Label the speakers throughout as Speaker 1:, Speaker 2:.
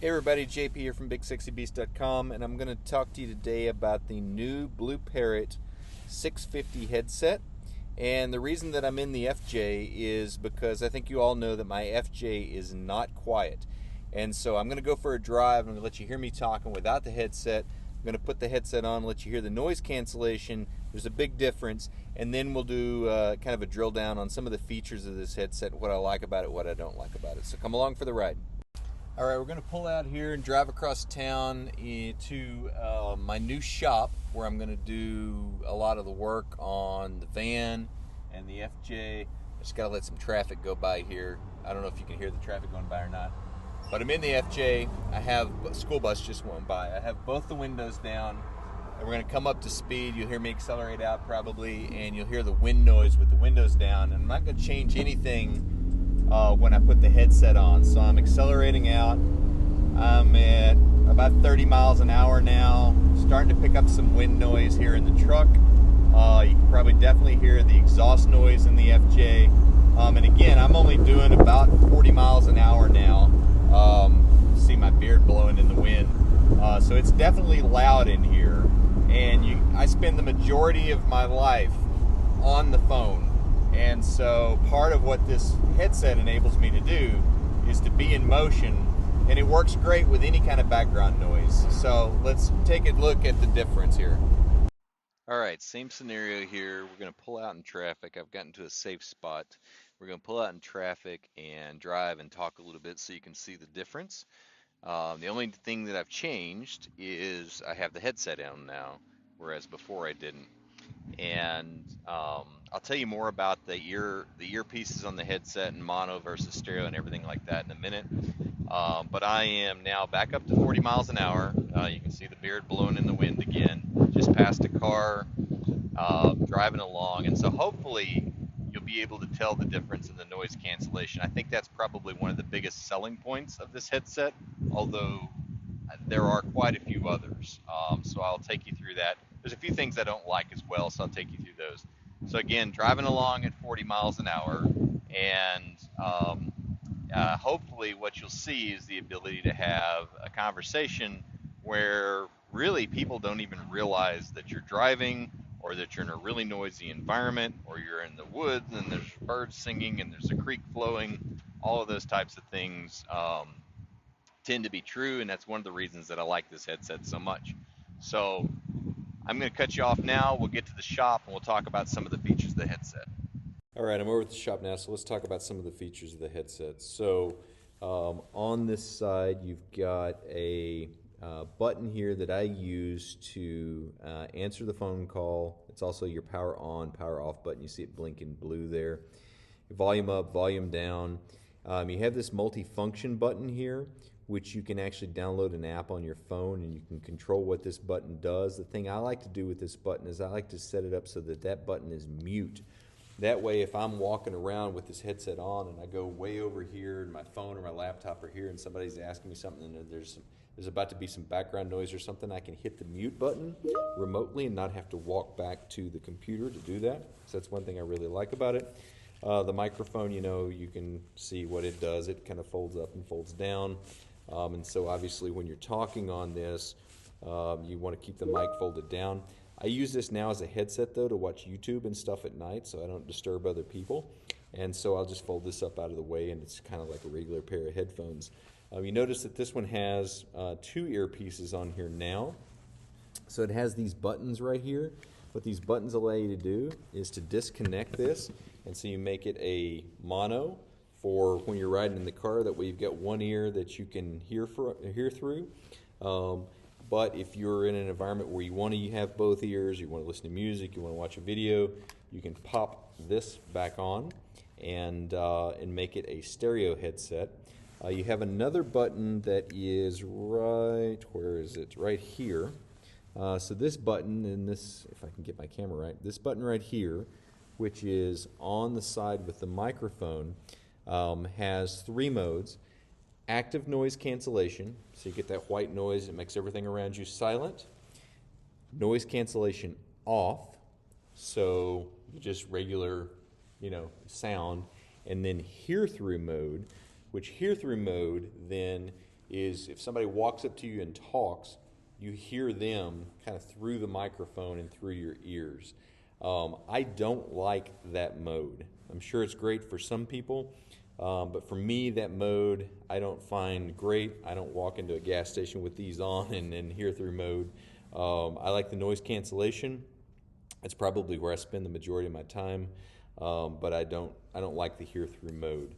Speaker 1: Hey everybody, JP here from Big60Beast.com, and I'm going to talk to you today about the new BlueParrott 650 headset. And the reason that I'm in the FJ is because I think you all know that my FJ is not quiet. And so I'm going to go for a drive. I'm going to let you hear me talking without the headset. I'm going to put the headset on, let you hear the noise cancellation. There's a big difference. And then we'll do kind of a drill down on some of the features of this headset, what I like about it, what I don't like about it. So come along for the ride. All right, we're going to pull out here and drive across town to my new shop where I'm going to do a lot of the work on the van and the FJ. I just got to let some traffic go by here. I don't know if you can hear the traffic going by or not. But I'm in the FJ. I have a school bus just went by. I have both the windows down. And we're going to come up to speed. You'll hear me accelerate out probably, and you'll hear the wind noise with the windows down. And I'm not going to change anything when I put the headset on. So I'm accelerating out. I'm at about 30 miles an hour now. Starting to pick up some wind noise here in the truck. You can probably definitely hear the exhaust noise in the FJ. And again, I'm only doing about 40 miles an hour now. See my beard blowing in the wind. So it's definitely loud in here. And I spend the majority of my life on the phone. And so part of what this headset enables me to do is to be in motion, and it works great with any kind of background noise. So let's take a look at the difference here. All right, same scenario here. We're going to pull out in traffic. I've gotten to a safe spot. We're going to pull out in traffic and drive and talk a little bit so you can see the difference. The only thing that I've changed is I have the headset on now, whereas before I didn't. And I'll tell you more about the earpieces on the headset and mono versus stereo and everything like that in a minute. But I am now back up to 40 miles an hour. You can see the beard blowing in the wind again. Just passed a car driving along, and so hopefully you'll be able to tell the difference in the noise cancellation. I think that's probably one of the biggest selling points of this headset, although there are quite a few others. So I'll take you through that. There's a few things I don't like as well, so I'll take you through those. So again, driving along at 40 miles an hour, and hopefully what you'll see is the ability to have a conversation where really people don't even realize that you're driving, or that you're in a really noisy environment, or you're in the woods and there's birds singing and there's a creek flowing. All of those types of things tend to be true, and that's one of the reasons that I like this headset so much. So I'm going to cut you off now. We'll get to the shop and we'll talk about some of the features of the headset. All right, I'm over at the shop now, so let's talk about some of the features of the headset. So on this side, you've got a button here that I use to answer the phone call. It's also your power on, power off button. You see it blinking blue there. Volume up, volume down. You have this multi-function button here, which you can actually download an app on your phone, and you can control what this button does. The thing I like to do with this button is I like to set it up so that that button is mute. That way, if I'm walking around with this headset on and I go way over here and my phone or my laptop are here and somebody's asking me something and there's about to be some background noise or something, I can hit the mute button remotely and not have to walk back to the computer to do that. So that's one thing I really like about it. The microphone, you can see what it does. It kind of folds up and folds down. And so obviously when you're talking on this, you want to keep the mic folded down. I use this now as a headset though to watch YouTube and stuff at night so I don't disturb other people. And so I'll just fold this up out of the way, and it's kind of like a regular pair of headphones. You notice that this one has two earpieces on here now. So it has these buttons right here. What these buttons allow you to do is to disconnect this, and so you make it a mono for when you're riding in the car. That way you've got one ear that you can hear through. But if you're in an environment where you want to have both ears, you want to listen to music, you want to watch a video, you can pop this back on and make it a stereo headset. You have another button that is right, where is it? Right here. So this button, and this, if I can get my camera right, this button right here, which is on the side with the microphone, has three modes. Active noise cancellation, so you get that white noise, it makes everything around you silent. Noise cancellation off, so just regular, sound. And then hear through mode, which hear through mode then is if somebody walks up to you and talks, you hear them kind of through the microphone and through your ears. I don't like that mode. I'm sure it's great for some people, but for me, that mode I don't find great. I don't walk into a gas station with these on and hear through mode. I like the noise cancellation. It's probably where I spend the majority of my time, but I don't like the hear through mode.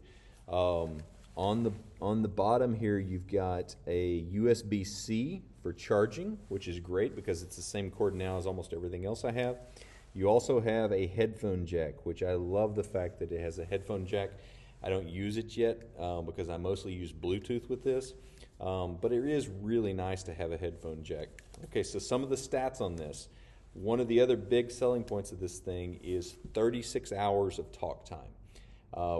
Speaker 1: On the bottom here, you've got a USB-C for charging, which is great because it's the same cord now as almost everything else I have. You also have a headphone jack, which I love the fact that it has a headphone jack. I don't use it yet because I mostly use Bluetooth with this, but it is really nice to have a headphone jack. Okay, so some of the stats on this. One of the other big selling points of this thing is 36 hours of talk time,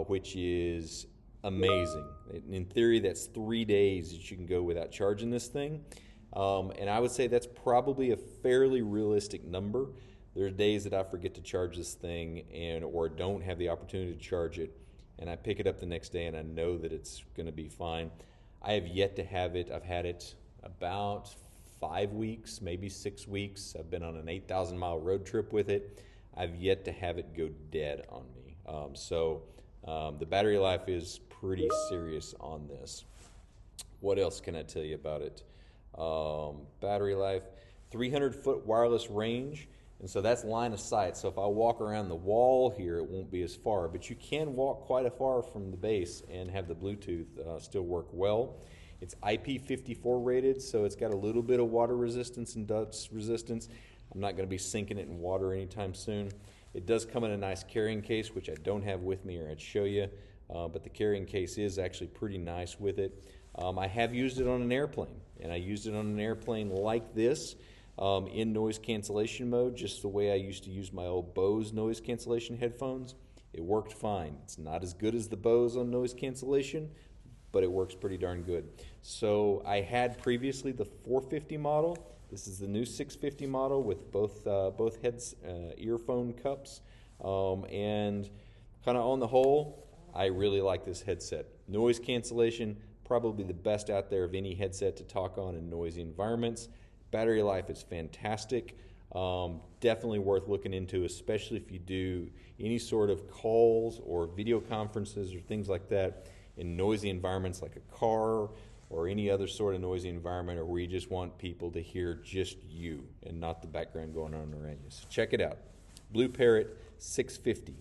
Speaker 1: which is amazing. In theory, that's 3 days that you can go without charging this thing, and I would say that's probably a fairly realistic number. There's days that I forget to charge this thing or don't have the opportunity to charge it, and I pick it up the next day and I know that it's going to be fine. I have yet to have it. I've had it about 5 weeks, maybe 6 weeks. I've been on an 8,000-mile road trip with it. I've yet to have it go dead on me. The battery life is pretty serious on this. What else can I tell you about it? Battery life, 300-foot wireless range. And so that's line of sight. So if I walk around the wall here, it won't be as far. But you can walk quite a far from the base and have the Bluetooth still work well. It's IP54 rated, so it's got a little bit of water resistance and dust resistance. I'm not going to be sinking it in water anytime soon. It does come in a nice carrying case, which I don't have with me or I'd show you. But the carrying case is actually pretty nice with it. I have used it on an airplane, and I used it on an airplane like this. In noise cancellation mode, just the way I used to use my old Bose noise cancellation headphones. It worked fine. It's not as good as the Bose on noise cancellation, but it works pretty darn good. So I had previously the 450 model. This is the new 650 model with both heads earphone cups, and kind of on the whole, I really like this headset. Noise cancellation, probably the best out there of any headset to talk on in noisy environments. Battery life is fantastic. Definitely worth looking into, especially if you do any sort of calls or video conferences or things like that in noisy environments like a car or any other sort of noisy environment, or where you just want people to hear just you and not the background going on around you. So check it out. BlueParrott 650.